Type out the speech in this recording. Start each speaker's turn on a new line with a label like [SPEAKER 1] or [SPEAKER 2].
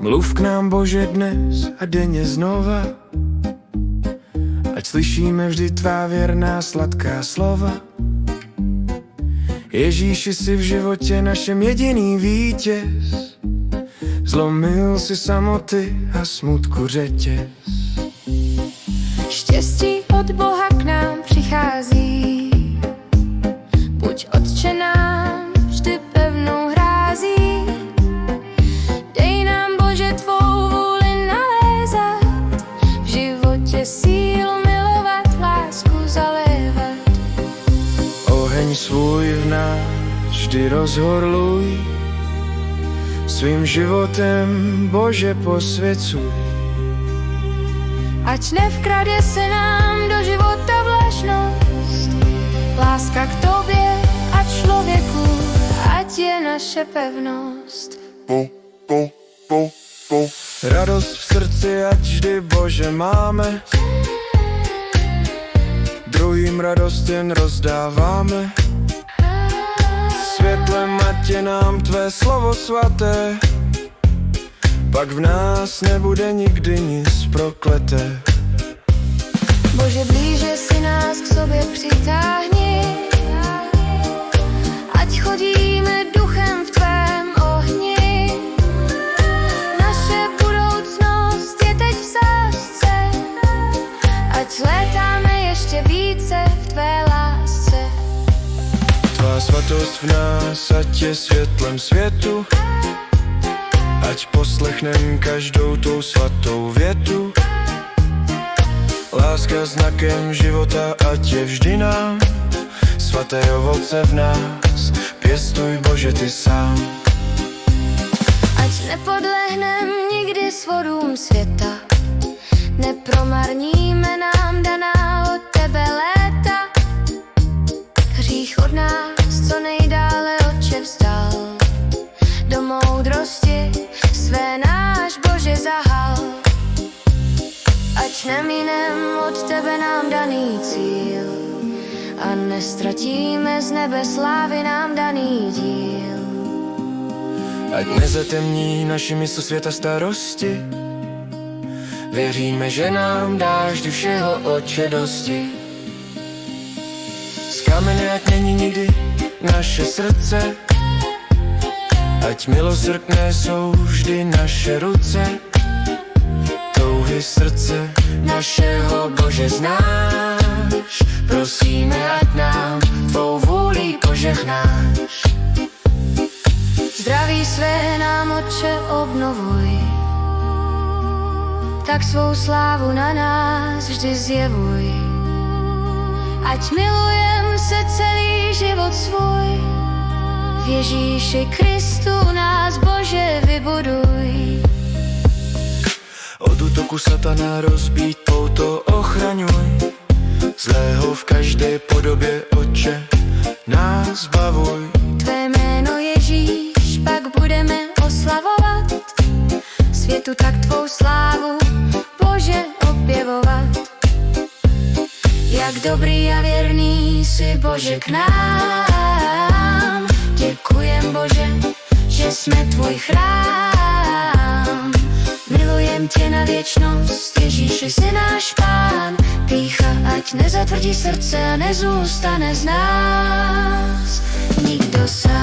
[SPEAKER 1] Mluv k nám, Bože, dnes a denně znova, ať slyšíme vždy tvá věrná sladká slova. Ježíši, si v životě našem jediný vítěz, zlomil si samoty a smutku řetěz.
[SPEAKER 2] Štěstí od Boha k nám přichází, buď Otče nám vždy pevnou hrází. Dej nám, Bože, tvou vůli nalézat, v životě sílu milovat, lásku zalévat.
[SPEAKER 1] Oheň svůj v nás vždy rozhorluj, svým životem, Bože, posvěcuj.
[SPEAKER 2] Ať nevkrade se nám do života vlažnost, láska k tobě a člověku, ať je naše pevnost.
[SPEAKER 1] Radost v srdci, ať vždy, Bože, máme, druhým radost jen rozdáváme. Světlem ať je nám tvé slovo svaté, pak v nás nebude nikdy nic prokleté.
[SPEAKER 2] Bože, blíže si nás k sobě přitáhni, ať chodíme duchem v tvém ohni. Naše budoucnost je teď v sásce, ať létáme ještě více v tvé lásce.
[SPEAKER 1] Tvá svatost v nás, ať je světlem světu, ať poslechnem každou tou svatou větu. Láska znakem života, ať je vždy nám, svaté ovoce v nás, pěstuj, Bože, ty sám.
[SPEAKER 2] Ať nepodlehnem nikdy svodům světa, nepromarníme nám daná od tebe léta. Hřích od nás co nejdále, Otče, vzdal, do moudrosti své náš, Bože, zahal. Ať neminem od tebe nám daný cíl a nestratíme z nebe slávy nám daný díl.
[SPEAKER 1] Ať nezatemní naši mysl světa starosti, věříme, že nám dáš vždy všeho, Otče, dosti. Z kamene ať není nikdy naše srdce, ať milosrdné jsou vždy naše ruce. Touhy srdce našeho, Bože, znáš, prosíme, ať nám tvou vůli požehnáš.
[SPEAKER 2] Zdraví své nám, Otče, obnovuj, tak svou slávu na nás vždy zjevuj. Ať milujem se celý život svůj, v Ježíši Kristu nás, Bože, vybuduj.
[SPEAKER 1] Od útoku satana rozbít pouto ochraňuj, zlého v každé podobě, Otče, nás bavuj.
[SPEAKER 2] Tvé jméno Ježíš pak budeme oslavovat, světu tak tvou slávu, Bože, opěvovat. Jak dobrý a věrný jsi, Bože, k nám, děkujem, Bože, že jsme tvůj chrám. Milujem tě na věčnost, Ježíši, jsi náš Pán. Pýcha ať nezatvrdí srdce a nezůstane z nás nikdo sám.